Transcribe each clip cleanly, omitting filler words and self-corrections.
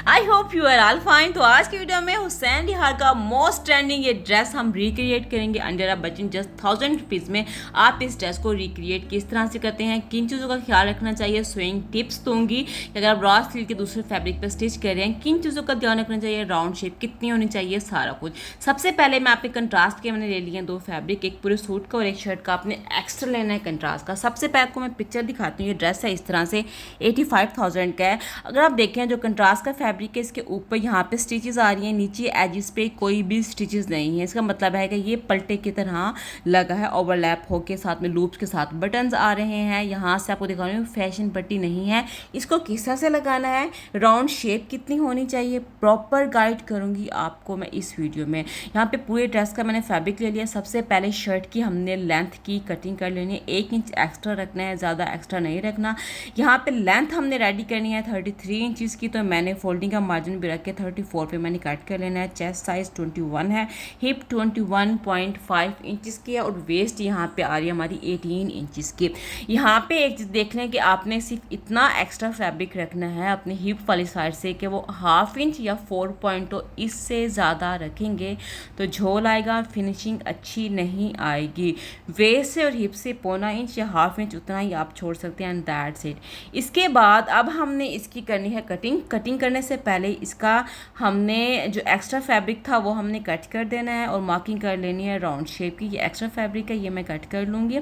I hope you are all fine. तो आज की वीडियो में हुसैन रिहार का मोस्ट ट्रेंडिंग ये ड्रेस हम रिक्रिएट करेंगे under a budget just 1000 rupees में। आप इस ड्रेस को रिक्रिएट किस तरह से करते हैं, किन चीज़ों का ख्याल रखना चाहिए, स्विंग टिप्स दूंगी कि अगर आप रॉ सिल्क के दूसरे फैब्रिक पर स्टिच कर रहे हैं किन चीज़ों का ध्यान रखना चाहिए, राउंड शेप कितनी होनी चाहिए, सारा कुछ। सबसे पहले मैं आपके कंट्रास्ट के मैंने ले लिए दो फैब्रिक, एक पूरे सूट का और एक शर्ट का। आपने एक्स्ट्रा लेना है कंट्रास्ट का। सबसे पहले आपको मैं पिक्चर दिखाती हूँ। ये ड्रेस है इस तरह से 85,000 का है। अगर आप देखें जो कंट्रास्ट का फैब्रिक है इसके ऊपर यहाँ पे स्टिचेस आ रही हैं, नीचे एजिस पे कोई भी स्टिचेस नहीं है। इसका मतलब है कि ये पलटे की तरह लगा है, ओवरलैप होके साथ में लूप्स के साथ बटन्स आ रहे हैं। यहाँ से आपको दिखा रही हूँ फैशन पट्टी नहीं है। इसको किस तरह से लगाना है, राउंड शेप कितनी होनी चाहिए, प्रॉपर गाइड करूँगी आपको मैं इस वीडियो में। यहाँ पे पूरे ड्रेस का मैंने फैब्रिक ले लिया। सबसे पहले शर्ट की हमने लेंथ की कटिंग कर लेनी है। 1 इंच एक्स्ट्रा रखना है, ज़्यादा एक्स्ट्रा नहीं रखना। यहाँ पे लेंथ हमने रेडी करनी है 33 इंचज़ की, तो मैंने फोल्डिंग का मार्जिन भी रख के 34 पे मैंने कट कर लेना है। चेस्ट साइज 21 है, हिप 21.5 इंचज़ की है और वेस्ट यहाँ पे आ रही है हमारी 18 इंचज़ की। यहाँ पे एक चीज़ देख लें कि आपने सिर्फ इतना एक्स्ट्रा फैब्रिक रखना है अपनी हिप वाली साइड से कि वो 1/2 इंच या 4.2 इससे ज़्यादा रखेंगे तो झोल आएगा, फिनिशिंग अच्छी नहीं आएगी। वेस्ट से और हिप से 1.25 इंच या 1/2 इंच उतना ही आप छोड़ सकते हैं एंड दैट्स इट। इसके बाद अब हमने इसकी करनी है कटिंग करने से पहले इसका हमने जो एक्स्ट्रा फैब्रिक था वो हमने कट कर देना है और मार्किंग कर लेनी है राउंड शेप की। ये एक्स्ट्रा फैब्रिक है, ये मैं कट कर लूँगी।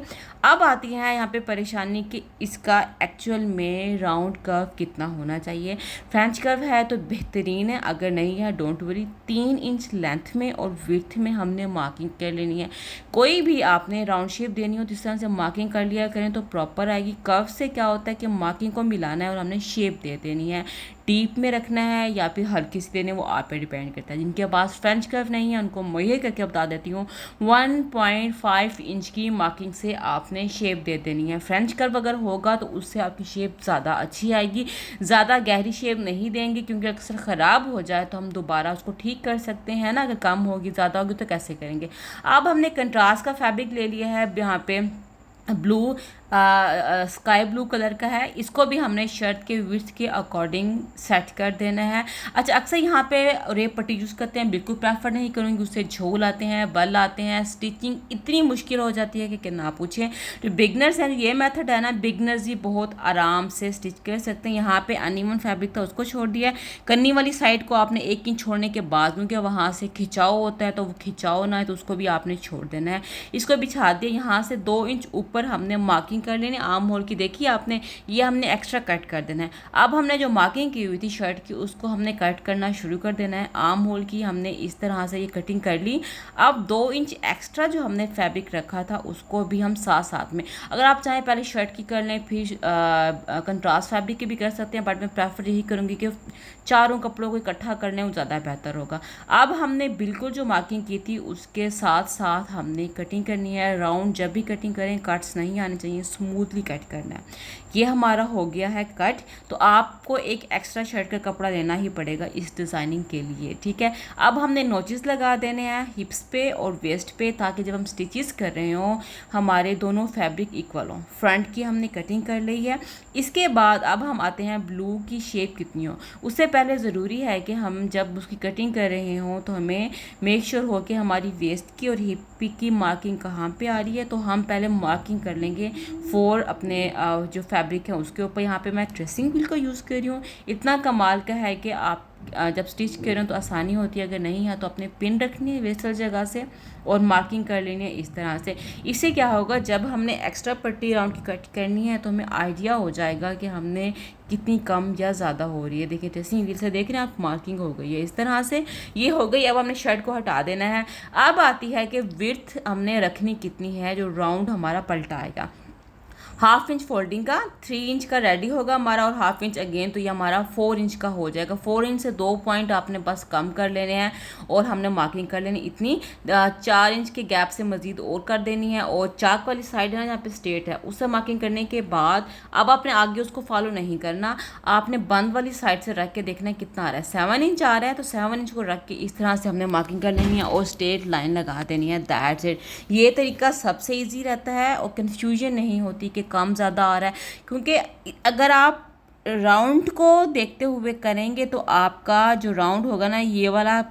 अब आती है यहाँ पे परेशानी कि इसका एक्चुअल में राउंड कर्व कितना होना चाहिए। फ्रेंच कर्व है तो बेहतरीन है, अगर नहीं है डोंट वरी। 3 इंच लेंथ में और विड्थ में हमने मार्किंग कर लेनी है। कोई भी आपने राउंड शेप देनी हो तो इस तरह से मार्किंग कर लिया करें तो प्रॉपर आएगी। कर्व से क्या होता है कि मार्किंग को मिलाना है और हमने शेप दे देनी है। डीप में रखना है या फिर हल्की सी देने, वो आप पे डिपेंड करता है। जिनके पास फ्रेंच कर्व नहीं है उनको मुहैया करके बता देती हूँ, 1.5 इंच की मार्किंग से आपने शेप दे देनी है। फ्रेंच कर्व अगर होगा तो उससे आपकी शेप ज़्यादा अच्छी आएगी। ज़्यादा गहरी शेप नहीं देंगे क्योंकि अक्सर ख़राब हो जाए तो हम दोबारा उसको ठीक कर सकते हैं ना। अगर कम होगी ज़्यादा होगी तो कैसे करेंगे। अब हमने कंट्रास्ट का फैब्रिक ले लिया है, यहाँ पे ब्लू स्काई ब्लू कलर का है। इसको भी हमने शर्ट के विड्थ के अकॉर्डिंग सेट कर देना है। अच्छा, अक्सर यहाँ पे रेप पट्टी यूज़ करते हैं, बिल्कुल प्रेफर नहीं करूँगी। उससे झोल आते हैं, बल आते हैं, स्टिचिंग इतनी मुश्किल हो जाती है कि ना पूछें। तो बिगनर्स हैं, ये मेथड है ना, बिगनर्स ही बहुत आराम से स्टिच कर सकते हैं। यहाँ पे अनइवन फैब्रिक था उसको छोड़ दिया है। कन्नी वाली साइड को आपने 1 इंच छोड़ने के बाद क्योंकि वहाँ से खिंचाव होता है तो वो खिंचाव ना है तो उसको भी आपने छोड़ देना है। इसको बिछा दिया। यहाँ से 2 इंच ऊपर हमने मार्किंग कर लेनी आर्म होल की। देखिए आपने, ये हमने एक्स्ट्रा कट कर देना है। अब हमने जो मार्किंग की हुई थी शर्ट की उसको हमने कट करना शुरू कर देना है। आर्म होल की हमने इस तरह से ये कटिंग कर ली। अब 2 इंच एक्स्ट्रा जो हमने फैब्रिक रखा था उसको भी हम साथ साथ में, अगर आप चाहें पहले शर्ट की कर लें फिर कंट्रास्ट फैब्रिक की भी कर सकते हैं, बट मैं प्रेफर यही करूँगी कि चारों कपड़ों को इकट्ठा करने में ज़्यादा बेहतर होगा। अब हमने बिल्कुल जो मार्किंग की थी उसके साथ साथ हमने कटिंग करनी है। राउंड जब भी कटिंग करें कट्स नहीं आने चाहिए, स्मूथली कट करना है। ये हमारा हो गया है कट। तो आपको एक एक्स्ट्रा शर्ट का कपड़ा लेना ही पड़ेगा इस डिज़ाइनिंग के लिए, ठीक है। अब हमने नोचेस लगा देने हैं हिप्स पे और वेस्ट पे ताकि जब हम स्टिचेस कर रहे हों हमारे दोनों फैब्रिक इक्वल हों। फ्रंट की हमने कटिंग कर ली है। इसके बाद अब हम आते हैं ब्लू की शेप कितनी हो। उससे पहले ज़रूरी है कि हम जब उसकी कटिंग कर रहे हों तो हमें मेक श्योर हो कि हमारी वेस्ट की और हिप की मार्किंग कहाँ पे आ रही है। तो हम पहले मार्किंग कर लेंगे फॉर अपने जो फैब्रिक है उसके ऊपर। यहाँ पे मैं ट्रेसिंग व्हील का यूज़ कर रही हूँ। इतना कमाल का है कि आप जब स्टिच करें तो आसानी होती है। अगर नहीं है तो अपने पिन रखनी है वेस्ट वाली जगह से और मार्किंग कर लेनी है इस तरह से। इससे क्या होगा, जब हमने एक्स्ट्रा पट्टी राउंड की कट करनी है तो हमें आइडिया हो जाएगा कि हमने कितनी कम या ज़्यादा हो रही है। देखिए ट्रेसिंग व्हील से देख रहे हैं आप, मार्किंग हो गई है इस तरह से। ये हो गई। अब हमने शर्ट को हटा देना है। अब आती है कि विड्थ हमने रखनी कितनी है जो राउंड हमारा पलटा आएगा। 1/2 इंच फोल्डिंग का, 3 इंच का रेडी होगा हमारा और 1/2 इंच अगेन, तो ये हमारा 4 इंच का हो जाएगा। 4 इंच से 2 पॉइंट आपने बस कम कर लेने हैं और हमने मार्किंग कर लेनी इतनी। 4 इंच के गैप से मज़ीद और कर देनी है और चाक वाली साइड है ना जहाँ पे स्ट्रेट है उससे मार्किंग करने के बाद अब आपने आगे उसको फॉलो नहीं करना। आपने बंद वाली साइड से रख के देखना है कितना आ रहा है। 7 इंच आ रहा है तो 7 इंच को रख के इस तरह से हमने मार्किंग कर लेनी है और स्ट्रेट लाइन लगा देनी है। That's it. ये तरीका सबसे ईजी रहता है और कन्फ्यूजन नहीं होती कि कम ज़्यादा आ रहा है। क्योंकि अगर आप राउंड को देखते हुए करेंगे तो आपका जो राउंड होगा ना ये वाला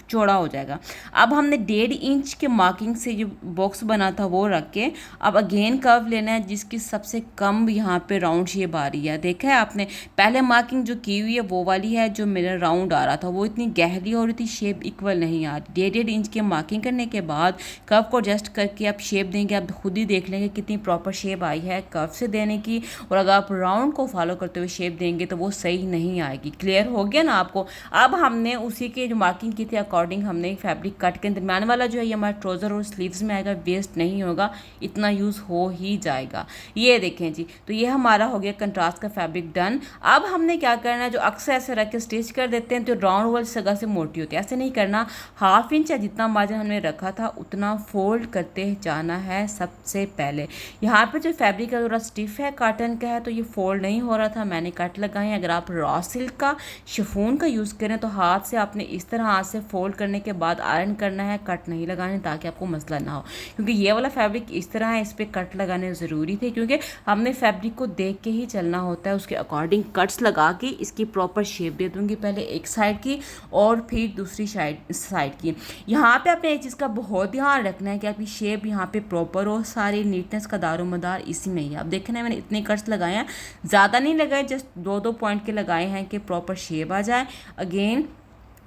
चौड़ा हो जाएगा। अब हमने 1.5 इंच के मार्किंग से जो बॉक्स बना था वो रख के अब अगेन कर्व लेना है जिसकी सबसे कम यहाँ पे राउंड शेप आ रही है। देखा है आपने, पहले मार्किंग जो की हुई है वो वाली है, जो मेरा राउंड आ रहा था वो इतनी गहरी हो रही थी, शेप इक्वल नहीं आ रही। 1.5 इंच के मार्किंग करने के बाद कर्व को एडजस्ट करके आप शेप देंगे, आप खुद ही देख लेंगे कितनी प्रॉपर शेप आई है कर्व से देने की। और अगर आप राउंड को फॉलो करते हुए शेप देंगे तो वो सही नहीं आएगी। क्लियर हो गया ना आपको। अब हमने उसी के जो मार्किंग की थी अकॉर्डिंग हमने फैब्रिक कट के दरम्यान वाला जो है ये हमारा ट्राउज़र और स्लीव्स में आएगा, वेस्ट नहीं होगा, इतना यूज़ हो ही जाएगा। ये देखें जी, तो ये हमारा हो गया कंट्रास्ट का फैब्रिक डन। अब हमने क्या करना है, जो अक्सर ऐसे रख के स्टिच कर देते हैं तो राउंड वाली जगह से मोटी होती है, ऐसे नहीं करना। 1/2 इंच या जितना मार्जिन हमने रखा था उतना फोल्ड करते जाना है सबसे पहले। यहाँ पे जो फैब्रिक है थोड़ा स्टिफ है, कॉटन का है, तो ये फोल्ड नहीं हो रहा था, मैंने कट लगाए हैं। अगर आप रॉ सिल्क का शिफॉन का यूज़ करें तो हाथ से आपने इस तरह हाथ से फोल्ड करने के बाद आयरन करना है, कट नहीं लगाने, ताकि आपको मसला ना हो। क्योंकि ये वाला फैब्रिक इस तरह है, इस पर कट लगाने ज़रूरी थे, क्योंकि हमने फैब्रिक को देख के ही चलना होता है, उसके अकॉर्डिंग कट्स लगा के इसकी प्रॉपर शेप दे दूँगी, पहले एक साइड की और फिर दूसरी साइड की। यहाँ पे आपने एक चीज़ का बहुत ध्यान रखना है कि आपकी शेप यहाँ पे प्रॉपर हो, सारी नीटनेस का दारोमदार इसी में ही है। आप देखना है मैंने इतने कट्स लगाए हैं, ज़्यादा नहीं लगाए, जस्ट 2-2 पॉइंट के लगाए हैं कि प्रॉपर शेप आ जाए। अगेन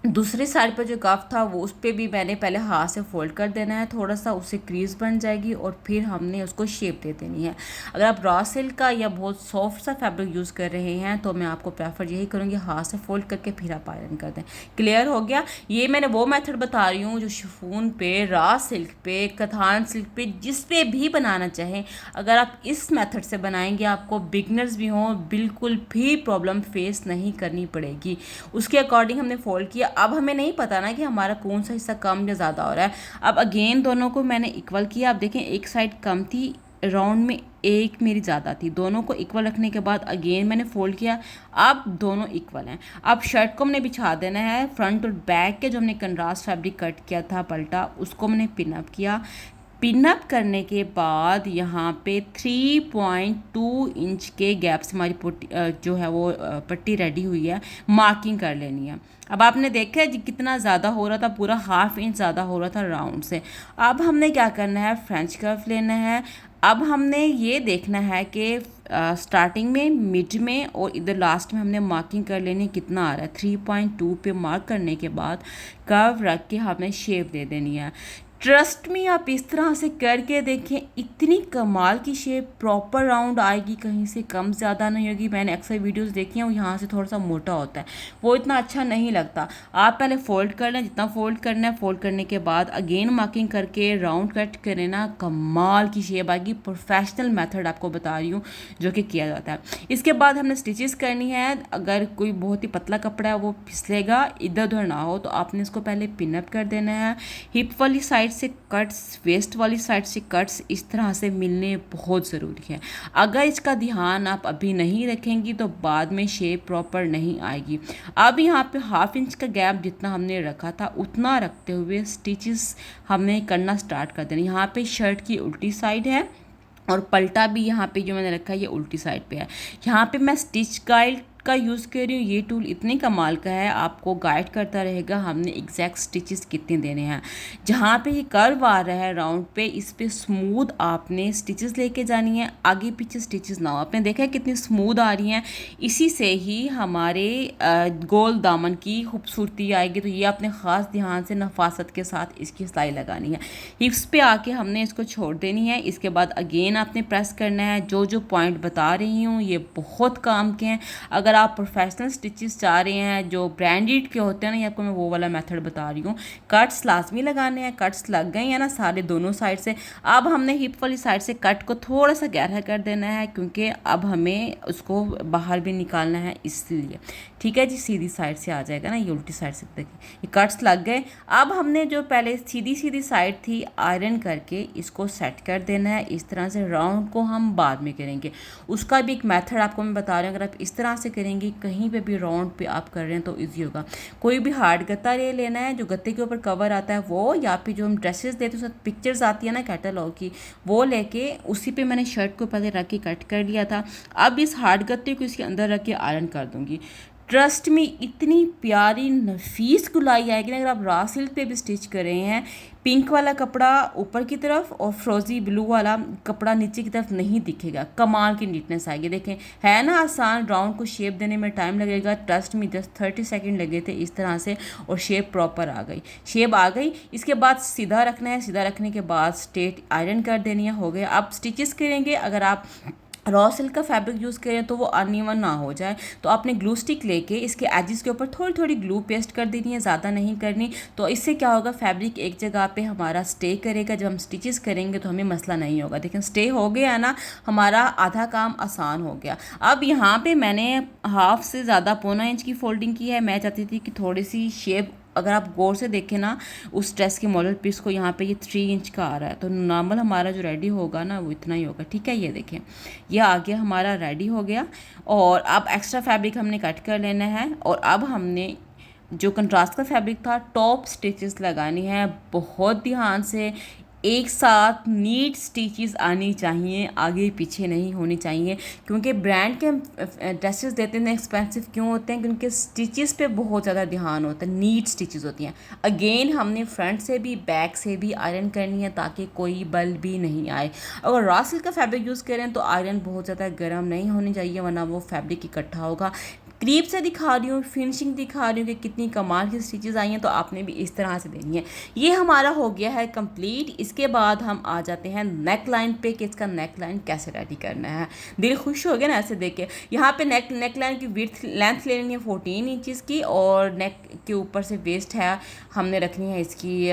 दूसरी साइड पर जो कफ था वो उस पर भी मैंने पहले हाथ से फोल्ड कर देना है, थोड़ा सा उससे क्रीज बन जाएगी और फिर हमने उसको शेप दे देनी है। अगर आप रॉ सिल्क का या बहुत सॉफ्ट सा फैब्रिक यूज़ कर रहे हैं तो मैं आपको प्रेफर यही करूँगी, हाथ से फोल्ड करके फिर आप आयरन कर दें। क्लियर हो गया। ये मैंने वो मेथड बता रही हूँ जो शिफॉन पे, रॉ सिल्क पे, कथान सिल्क पे, जिस पे भी बनाना चाहें, अगर आप इस मेथड से बनाएंगे आपको बिगनर्स भी हों बिल्कुल भी प्रॉब्लम फेस नहीं करनी पड़ेगी। उसके अकॉर्डिंग हमने फोल्ड किया। अब हमें नहीं पता ना कि हमारा कौन सा हिस्सा कम या ज़्यादा हो रहा है। अब अगेन दोनों को मैंने इक्वल किया। आप देखें एक साइड कम थी राउंड में, एक मेरी ज़्यादा थी, दोनों को इक्वल रखने के बाद अगेन मैंने फोल्ड किया। अब दोनों इक्वल हैं। अब शर्ट को हमने बिछा देना है, फ्रंट और बैक के जो हमने कंट्रास्ट फैब्रिक कट किया था पल्टा, उसको मैंने पिन अप किया। पिन अप करने के बाद यहाँ पे 3.2 इंच के गैप से हमारी पट्टी जो है वो पट्टी रेडी हुई है, मार्किंग कर लेनी है। अब आपने देखा है जी कितना ज़्यादा हो रहा था, पूरा 1/2 इंच ज़्यादा हो रहा था राउंड से। अब हमने क्या करना है, फ्रेंच कर्व लेना है। अब हमने ये देखना है कि स्टार्टिंग में, मिड में और इधर लास्ट में हमने मार्किंग कर लेनी कितना आ रहा है। 3.2 पे मार्क करने के बाद कर्व रख के हमें शेप दे देनी है। ट्रस्ट में आप इस तरह से करके देखें, इतनी कमाल की शेप प्रॉपर राउंड आएगी, कहीं से कम ज़्यादा नहीं होगी। मैंने अक्सर वीडियोस देखी हैं वो यहाँ से थोड़ा सा मोटा होता है, वो इतना अच्छा नहीं लगता। आप पहले फोल्ड कर लें, जितना फोल्ड करना है, फोल्ड करने के बाद अगेन मार्किंग करके राउंड कट करें ना, कमाल की शेप आएगी। प्रोफेशनल मेथड आपको बता रही हूँ जो कि किया जाता है। इसके बाद हमने स्टिचेस करनी है। अगर कोई बहुत ही पतला कपड़ा है वो फिसलेगा, इधर उधर ना हो, तो आपने इसको पहले पिनअप कर देना है। हिप वाली साइड से कट्स, वेस्ट वाली साइड से कट्स इस तरह से मिलने बहुत ज़रूरी है। अगर इसका ध्यान आप अभी नहीं रखेंगी तो बाद में शेप प्रॉपर नहीं आएगी। अब यहाँ पे 1/2 इंच का गैप जितना हमने रखा था उतना रखते हुए स्टिचेस हमने करना स्टार्ट कर देना। यहाँ पे शर्ट की उल्टी साइड है और पल्टा भी यहाँ पे जो मैंने रखा है ये उल्टी साइड पे है। यहाँ पे मैं स्टिच गाइड का यूज़ कर रही हूँ। ये टूल इतने कमाल का है, आपको गाइड करता रहेगा हमने एग्जैक्ट स्टिचेस कितने देने हैं। जहाँ पे ये कर्व आ रहा है राउंड पे, इस पे स्मूथ आपने स्टिचेस लेके जानी है, आगे पीछे स्टिचेस ना हो। आपने देखा है कितनी स्मूथ आ रही हैं, इसी से ही हमारे गोल दामन की खूबसूरती आएगी। तो ये आपने ख़ास ध्यान से नफासत के साथ इसकी सिलाई लगानी है। हिप्स पे आके हमने इसको छोड़ देनी है। इसके बाद अगेन आपने प्रेस करना है। जो जो पॉइंट बता रही हूँ ये बहुत काम के हैं। अगर आप प्रोफेशनल स्टिचेस चाह रहे हैं जो ब्रांडेड के होते हैं ना, ये आपको मैं वो वाला मेथड बता रही हूँ। कट्स लाजमी लगाने हैं। कट्स लग गए हैं ना सारे दोनों साइड से। अब हमने हिप वाली साइड से कट को थोड़ा सा गहरा कर देना है, क्योंकि अब हमें उसको बाहर भी निकालना है, इसलिए। ठीक है जी, सीधी साइड से आ जाएगा ना, ये उल्टी साइड से। देखिए ये कट्स लग गए। अब हमने जो पहले सीधी सीधी साइड थी आयरन करके इसको सेट कर देना है। इस तरह से राउंड को हम बाद में करेंगे, उसका भी एक मेथड आपको मैं बता रही हूँ। अगर आप इस तरह से करेंगे, कहीं पे भी राउंड पे आप कर रहे हैं तो इजी होगा। कोई भी हार्ड गत्ता ले लेना है, जो गत्ते के ऊपर कवर आता है वो, या फिर जो हम ड्रेसेस देते हैं उसमें पिक्चर्स आती है ना कैटलॉग की, वो लेके उसी पे मैंने शर्ट को पहले रख के कट कर लिया था। अब इस हार्ड गत्ते को इसके अंदर रख के आयरन कर दूंगी। ट्रस्ट में इतनी प्यारी नफीस गुलाई आएगी ना, अगर आप रा सिल्क पे भी स्टिच कर रहे हैं। पिंक वाला कपड़ा ऊपर की तरफ और फ्रोजी ब्लू वाला कपड़ा नीचे की तरफ नहीं दिखेगा, कमाल की नीटनेस आएगी। देखें है ना आसान, राउंड को शेप देने में टाइम लगेगा, ट्रस्ट में जस्ट 30 सेकेंड लगे थे इस तरह से, और शेप प्रॉपर आ गई, शेप आ गई। इसके बाद सीधा रखना है, सीधा रखने के बाद स्ट्रेट आयरन कर देनी है, हो गया। अब स्टिचेस करेंगे, अगर आप रॉ सिल्क का फैब्रिक यूज़ करें तो वो अनइवन ना हो जाए, तो आपने ग्लू स्टिक लेके इसके एजेस के ऊपर थोड़ी थोड़ी ग्लू पेस्ट कर देनी है, ज़्यादा नहीं करनी। तो इससे क्या होगा, फैब्रिक एक जगह पे हमारा स्टे करेगा, जब हम स्टिचेस करेंगे तो हमें मसला नहीं होगा। देखिए स्टे हो गया ना, हमारा आधा काम आसान हो गया। अब यहाँ पे मैंने हाफ से ज़्यादा 1.25 इंच की फोल्डिंग की है। मैं चाहती थी कि थोड़ी सी शेप, अगर आप गौर से देखें ना उस ड्रेस के मॉडल पीस को, यहाँ पे ये 3 इंच का आ रहा है, तो नॉर्मल हमारा जो रेडी होगा ना वो इतना ही होगा। ठीक है, ये देखें ये आ गया, हमारा रेडी हो गया। और अब एक्स्ट्रा फैब्रिक हमने कट कर लेना है, और अब हमने जो कंट्रास्ट का फैब्रिक था टॉप स्टिचेस लगानी है। बहुत ध्यान से एक साथ नीट स्टिचेस आनी चाहिए, आगे पीछे नहीं होनी चाहिए, क्योंकि ब्रांड के ड्रेसेस देते हैं एक्सपेंसिव क्यों होते हैं, क्योंकि स्टिचेस पे बहुत ज़्यादा ध्यान होता है, नीट स्टिचेस होती हैं। अगेन हमने फ्रंट से भी बैक से भी आयरन करनी है ताकि कोई बल भी नहीं आए। अगर रॉ सिल्क का फैब्रिक यूज़ करें तो आयरन बहुत ज़्यादा गर्म नहीं होनी चाहिए, वरना वो फैब्रिक इकट्ठा होगा। क्रीप से दिखा रही हूँ, फिनिशिंग दिखा रही हूँ कि कितनी कमाल की स्टिचेस आई हैं, तो आपने भी इस तरह से देनी है। ये हमारा हो गया है कंप्लीट। इसके बाद हम आ जाते हैं नेक लाइन पे कि इसका नेक लाइन कैसे रेडी करना है। दिल खुश हो गया ना ऐसे देख के। यहाँ पे नेक लाइन की विड्थ लेंथ ले लेनी है 14 इंचज़ की, और नेक के ऊपर से वेस्ट है हमने रखनी है इसकी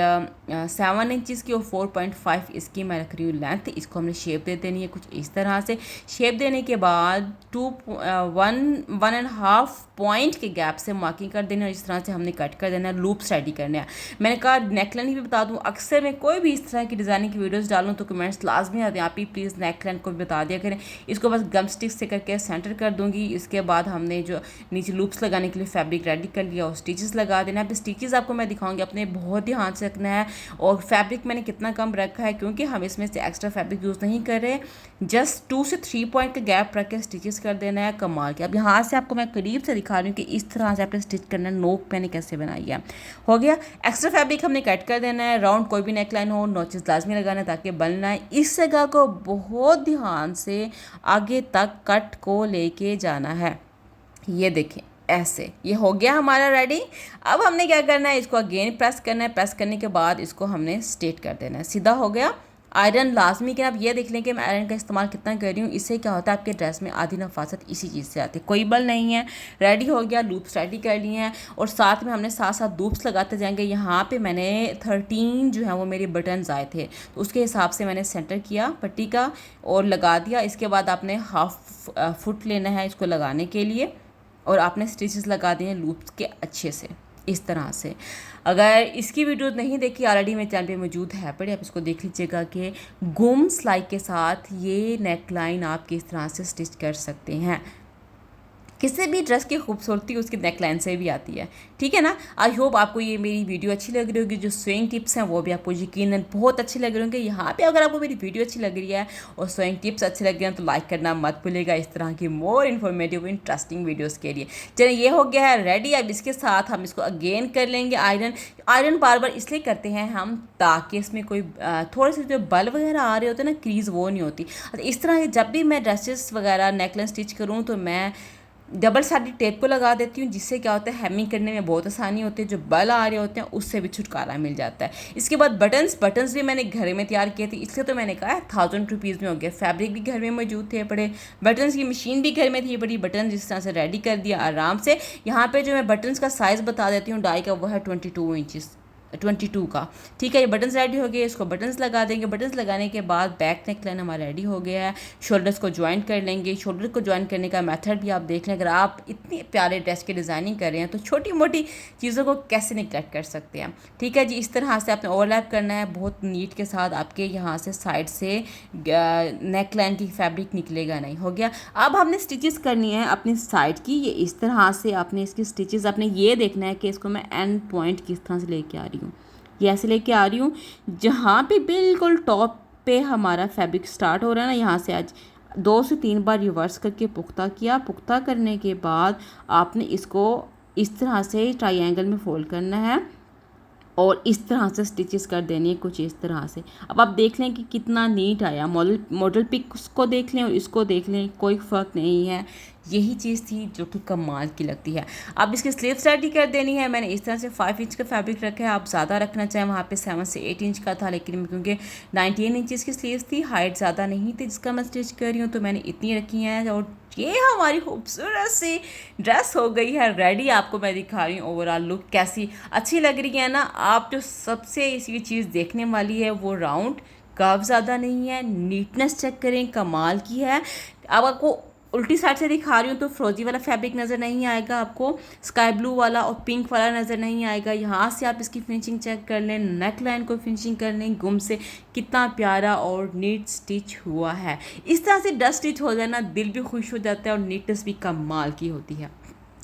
7 इंचज़ की, और 4.5 इसकी मैं रख रही हूँ लेंथ। इसको हमने शेप दे देनी है कुछ इस तरह से। शेप देने के बाद 1.5 पॉइंट के गैप से मार्किंग कर देना, और इस तरह से हमने कट कर देना है, लूप्स रेडी करने हैं। मैंने कहा नेकलाइन भी बता दूं, अक्सर मैं कोई भी इस तरह की डिज़ाइनिंग की वीडियोस डालूं तो कमेंट्स लाजमी आते हैं, आप ही प्लीज़ नेकलाइन को भी बता दिया करें। इसको बस गम स्टिक से करके सेंटर कर दूंगी। इसके बाद हमने जो नीचे लूप्स लगाने के लिए फैब्रिक रेडी कर लिया, और स्टिचेस लगा देना है। अब स्टिचेस आपको मैं दिखाऊंगी, अपने बहुत ध्यान से रखना है। और फैब्रिक मैंने कितना कम रखा है, क्योंकि हम इसमें से एक्स्ट्रा फैब्रिक यूज़ नहीं कर रहे, जस्ट 2 से 3 पॉइंट का गैप रख के स्टिचेस कर देना है, कमाल के। अब यहाँ से आपको मैं करीब से दिखा रही हूँ कि इस तरह से आपने स्टिच करना है, नोक मैंने कैसे बनाई है। हो गया। एक्स्ट्रा फैब्रिक हमने कट कर देना है, राउंड कोई भी नेकलाइन हो, नोचेस लाजमी लगाना है ताकि बल ना आए। इस जगह को बहुत ध्यान से आगे तक कट को लेके जाना है। ये देखें ऐसे, ये हो गया हमारा रेडी। अब हमने क्या करना है, इसको अगेन प्रेस करना है। प्रेस करने के बाद इसको हमने स्ट्रेट कर देना है, सीधा हो गया। आयरन लाजमी कि आप ये देख लें कि मैं आयरन का इस्तेमाल कितना कर रही हूँ। इससे क्या होता है, आपके ड्रेस में आधी नफासत इसी चीज़ से आती है, कोई बल नहीं है। रेडी हो गया, लूप्स रेडी कर लिए हैं, और साथ में हमने साथ साथ लूप्स लगाते जाएंगे। यहाँ पे मैंने 13 जो है वो मेरे बटन्स आए थे, तो उसके हिसाब से मैंने सेंटर किया पट्टी का और लगा दिया। इसके बाद आपने हाफ फुट लेना है इसको लगाने के लिए, और आपने स्टिचेस लगा दिए हैं लूप्स के अच्छे से इस तरह से। अगर इसकी वीडियो नहीं देखी, ऑलरेडी मेरे चैनल पे मौजूद है, पड़े आप इसको देख लीजिएगा कि गुम सिलाई के साथ ये नेक लाइन आप किस तरह से स्टिच कर सकते हैं। किसी भी ड्रेस की खूबसूरती उसकी नेकलाइन से भी आती है, ठीक है ना। आई होप आपको ये मेरी वीडियो अच्छी लग रही होगी। जो स्वेइंग टिप्स हैं वो भी आपको यकीनन बहुत अच्छी लग रही होंगी। यहाँ पे अगर आपको मेरी वीडियो अच्छी लग रही है और स्वेइंग टिप्स अच्छे लग रहे हैं तो लाइक करना मत भूलिएगा, इस तरह की मोर इन्फॉर्मेटिव इंटरेस्टिंग वीडियोज़ के लिए। चलिए ये हो गया है रेडी। अब इसके साथ हम इसको अगेन कर लेंगे आयरन। आयरन बार बार इसलिए करते हैं हम ताकि इसमें कोई थोड़े से जो बल वगैरह आ रहे होते हैं ना, क्रीज वो नहीं होती। इस तरह जब भी मैं ड्रेसेस वगैरह नेकलाइन स्टिच करूँ तो मैं डबल साइडेड टेप को लगा देती हूँ, जिससे क्या होता है हेमिंग करने में बहुत आसानी होती है। जो बल आ रहे होते हैं उससे भी छुटकारा मिल जाता है। इसके बाद बटन्स भी मैंने घर में तैयार किए थे, इसलिए तो मैंने कहा 1000 रुपीज़ में हो गया। फैब्रिक भी घर में मौजूद थे पड़े, बटन्स की मशीन भी घर में थी बड़ी, बटन जिस तरह से रेडी कर दिया आराम से। यहाँ पर जो मैं बटन्स का साइज़ बता देती हूँ डाई का, वो है 22 इंचज़। 22 का। ठीक है, ये बटन्स रेडी हो गए, इसको बटन्स लगा देंगे। बटन्स लगाने के बाद बैक नेक लाइन हमारा रेडी हो गया है। शोल्डर्स को ज्वाइन कर लेंगे। शोल्डर को ज्वाइन करने का मेथड भी आप देख लें। अगर आप इतने प्यारे ड्रेस की डिज़ाइनिंग कर रहे हैं तो छोटी मोटी चीज़ों को कैसे निगलेक्ट कर सकते हैं। ठीक है जी, इस तरह से आपने ओवरलैप करना है बहुत नीट के साथ। आपके यहाँ से साइड से नेक लाइन की फैब्रिक निकलेगा नहीं। हो गया। अब हमने स्टिचेस करनी है अपनी साइड की। ये इस तरह से आपने इसकी स्टिचेस आपने ये देखना है कि इसको मैं एंड पॉइंट किस तरह से लेके आ रही हूँ। ये ऐसे लेके आ रही हूँ जहाँ पे बिल्कुल टॉप पे हमारा फैब्रिक स्टार्ट हो रहा है ना, यहाँ से आज 2 से 3 बार रिवर्स करके पुख्ता किया। पुख्ता करने के बाद आपने इसको इस तरह से ट्रायंगल में फोल्ड करना है और इस तरह से स्टिचेस कर देनी है कुछ इस तरह से। अब आप देख लें कि कितना नीट आया। मॉडल पिक को देख लें और इसको देख लें, कोई फ़र्क नहीं है। यही चीज़ थी जो कि कमाल की लगती है। अब इसकी स्लीव्स रेडी कर देनी है। मैंने इस तरह से 5 इंच का फैब्रिक रखा है। आप ज़्यादा रखना चाहें, वहाँ पे 7 से 8 इंच का था, लेकिन क्योंकि 19 इंचज़ की स्लीव्स थी, हाइट ज़्यादा नहीं थी जिसका मैं स्टिच कर रही हूँ, तो मैंने इतनी रखी हैं। और ये हमारी खूबसूरत सी ड्रेस हो गई है रेडी। आपको मैं दिखा रही हूँ ओवरऑल लुक कैसी अच्छी लग रही है ना। आप जो सबसे इसी चीज़ देखने वाली है वो राउंड कर्व ज़्यादा नहीं है, नीटनेस चेक करें, कमाल की है। अब आपको उल्टी साइड से दिखा रही हूँ तो फ्रोजी वाला फैब्रिक नज़र नहीं आएगा, आपको स्काई ब्लू वाला और पिंक वाला नज़र नहीं आएगा। यहाँ से आप इसकी फिनिशिंग चेक कर लें, नेक लाइन को फिनिशिंग कर लें, गुम से कितना प्यारा और नीट स्टिच हुआ है। इस तरह से डस्ट स्टिच हो जाए ना, दिल भी खुश हो जाता है और नीटनेस भी कमाल की होती है।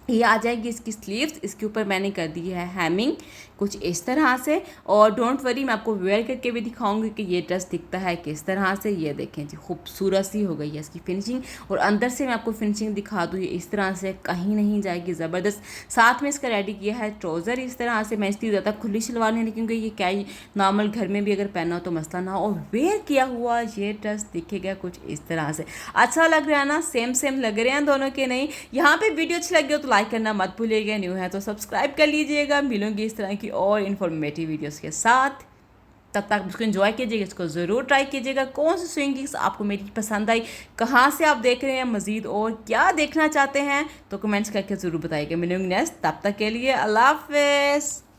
ये आ जाएगी इसकी स्लीव्स। इसके ऊपर मैंने कर दी है हैमिंग कुछ इस तरह से। और डोंट वरी, मैं आपको वेयर करके भी दिखाऊंगी कि ये ड्रेस दिखता है किस तरह से। ये देखें जी, खूबसूरत सी हो गई है इसकी फिनिशिंग। और अंदर से मैं आपको फिनिशिंग दिखा दूँ, ये इस तरह से कहीं नहीं जाएगी, ज़बरदस्त। साथ में इसका रेडी किया है ट्राउज़र इस तरह से। मैं इसकी ज़्यादा खुली शलवार नहीं, क्योंकि ये क्या नॉर्मल घर में भी अगर पहना हो तो मसला ना हो। और वेयर किया हुआ ये ड्रेस दिखेगा कुछ इस तरह से। अच्छा लग रहा है ना, सेम लग रहे हैं दोनों के। नहीं, यहाँ पे वीडियो अच्छी लगी हो तो लाइक करना मत भूलिएगा, न्यू है तो सब्सक्राइब कर लीजिएगा। मिलूंगी इस तरह की और इन्फॉर्मेटिव वीडियोस के साथ। तब तक इसको एंजॉय कीजिएगा, इसको ज़रूर ट्राई कीजिएगा। कौन सी स्विंगिंग्स आपको मेरी पसंद आई, कहाँ से आप देख रहे हैं, मज़ीद और क्या देखना चाहते हैं, तो कमेंट्स करके ज़रूर बताइएगा। मिलूंगी नेक्स्ट, तब तक के लिए अल्लाह हाफ़िज़।